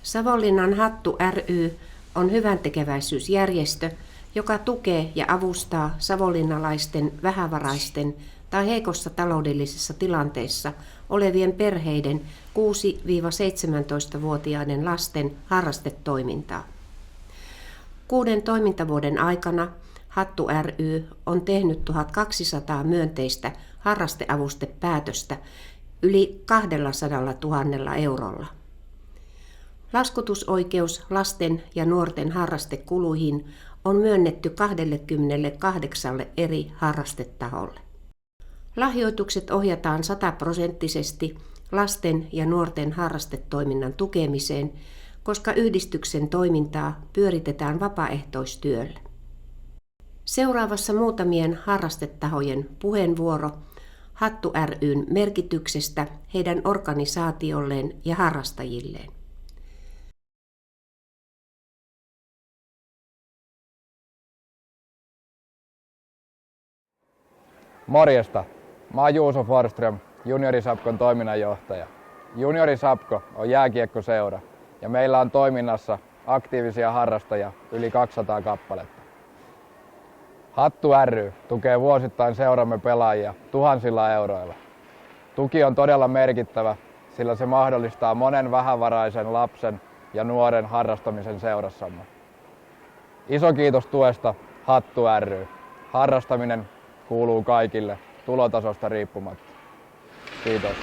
Savonlinnan Hattu ry on hyväntekeväisyysjärjestö, joka tukee ja avustaa savonlinnalaisten vähävaraisten tai heikossa taloudellisessa tilanteessa olevien perheiden 6-17-vuotiaiden lasten harrastetoimintaa. 6 toimintavuoden aikana Hattu ry on tehnyt 1200 myönteistä harrasteavustepäätöstä yli 200 000 eurolla. Laskutusoikeus lasten ja nuorten harrastekuluihin on myönnetty 28 eri harrastetaholle. Lahjoitukset ohjataan 100% lasten ja nuorten harrastetoiminnan tukemiseen, koska yhdistyksen toimintaa pyöritetään vapaaehtoistyöllä. Seuraavassa muutamien harrastetahojen puheenvuoro Hattu ry:n merkityksestä heidän organisaatiolleen ja harrastajilleen. Morjesta! Mä oon Juuso Forström, Juniorisapkon toiminnanjohtaja. Juniorisapko on jääkiekkoseura ja meillä on toiminnassa aktiivisia harrastajia yli 200 kappaletta. Hattu ry tukee vuosittain seuramme pelaajia tuhansilla euroilla. Tuki on todella merkittävä, sillä se mahdollistaa monen vähävaraisen lapsen ja nuoren harrastamisen seurassamme. Iso kiitos tuesta Hattu ry. Harrastaminen kuuluu kaikille tulotasosta riippumatta. Kiitos.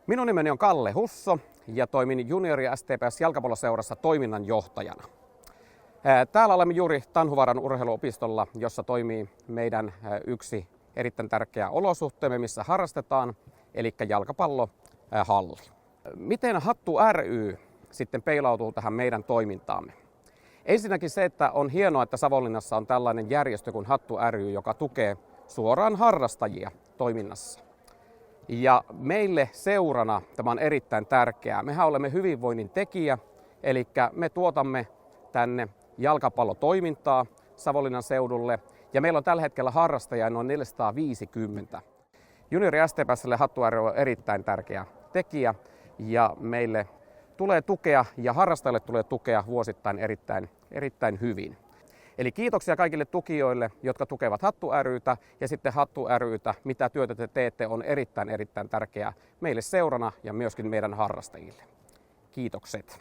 Minun nimeni on Kalle Husso ja toimin Juniori STPS jalkapalloseurassa toiminnanjohtajana. Täällä olemme juuri Tanhuvaaran urheiluopistolla, jossa toimii meidän yksi erittäin tärkeä olosuhteemme, missä harrastetaan, eli jalkapallohalli. Miten Hattu ry sitten peilautuu tähän meidän toimintaamme? Ensinnäkin se, että on hienoa, että Savonlinnassa on tällainen järjestö kuin Hattu ry, joka tukee suoraan harrastajia toiminnassa. Ja meille seurana tämä on erittäin tärkeää. Mehän olemme hyvinvoinnin tekijä, eli me tuotamme tänne jalkapallotoimintaa Savonlinnan seudulle ja meillä on tällä hetkellä harrastajia noin 450. Juniori STPS:lle Hattu ry on erittäin tärkeä tekijä ja meille tulee tukea ja harrastajille tulee tukea vuosittain erittäin hyvin. Eli kiitoksia kaikille tukijoille, jotka tukevat Hattu ry:tä ja sitten Hattu ry:tä, mitä työtä te teette, on erittäin tärkeää meille seurana ja myöskin meidän harrastajille. Kiitokset.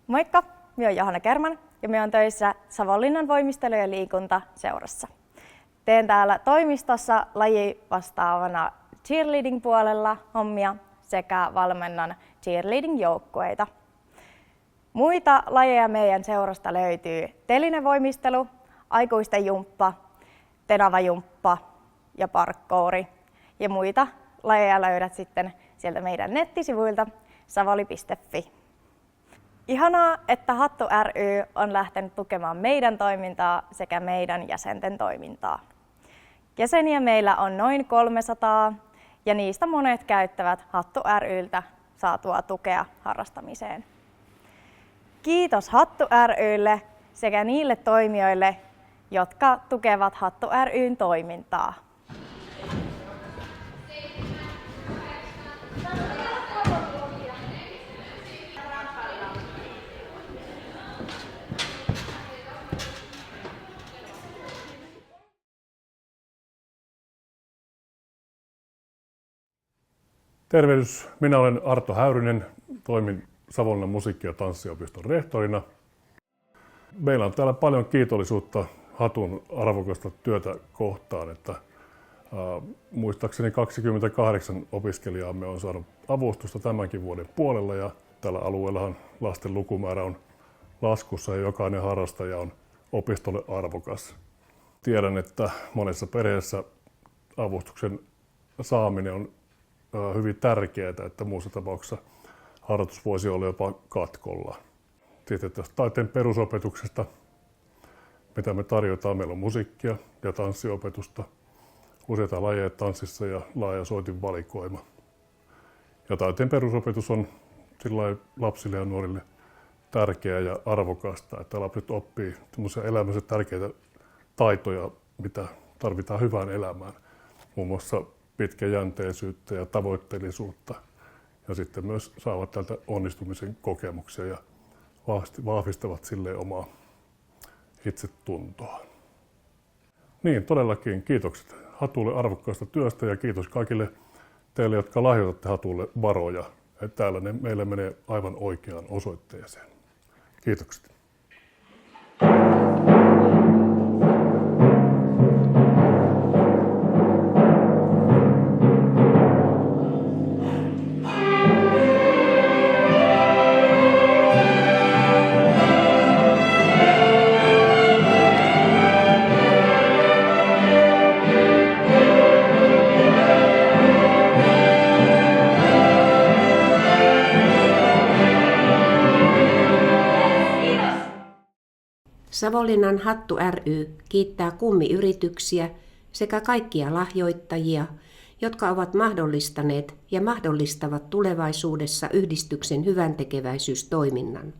Moikka! Minä olen Johanna Kerman ja minä olen töissä Savonlinnan voimistelu- ja liikuntaseurassa. Teen täällä toimistossa lajivastaavana cheerleading-puolella hommia sekä valmennan cheerleading-joukkueita. Muita lajeja meidän seurasta löytyy telinevoimistelu, aikuisten jumppa, tenavajumppa ja parkouri. Ja muita lajeja löydät sitten sieltä meidän nettisivuilta savoli.fi. Ihanaa, että Hattu ry on lähtenyt tukemaan meidän toimintaa sekä meidän jäsenten toimintaa. Jäseniä meillä on noin 300 ja niistä monet käyttävät Hattu ryltä saatua tukea harrastamiseen. Kiitos Hattu rylle sekä niille toimijoille, jotka tukevat Hattu ryn toimintaa. Tervehdys, minä olen Arto Häyrynen, toimin Savonlinnan musiikki- ja tanssiopiston rehtorina. Meillä on täällä paljon kiitollisuutta Hatun arvokasta työtä kohtaan, että muistaakseni 28 opiskelijaamme on saanut avustusta tämänkin vuoden puolella ja tällä alueellahan lasten lukumäärä on laskussa ja jokainen harrastaja on opistolle arvokas. Tiedän, että monessa perheessä avustuksen saaminen on hyvin tärkeää, että muussa tapauksessa harjoitus voisi olla jopa katkolla. Sitten tästä taiteen perusopetuksesta, mitä me tarjotaan, meillä on musiikkia ja tanssiopetusta, useita lajeja tanssissa ja laaja soitin valikoima. Ja taiteen perusopetus on lapsille ja nuorille tärkeää ja arvokasta, että lapset oppii elämässä tärkeitä taitoja, mitä tarvitaan hyvään elämään. Muun muassa pitkäjänteisyyttä ja tavoitteellisuutta. Ja sitten myös saavat tältä onnistumisen kokemuksia ja vahvistavat silleen omaa itsetuntoa. Niin, todellakin kiitokset Hatulle arvokkaasta työstä ja kiitos kaikille teille, jotka lahjoitatte Hatulle varoja. Täällä ne meillä menee aivan oikeaan osoitteeseen. Kiitokset. Savonlinnan Hattu ry kiittää kummiyrityksiä sekä kaikkia lahjoittajia, jotka ovat mahdollistaneet ja mahdollistavat tulevaisuudessa yhdistyksen hyväntekeväisyystoiminnan.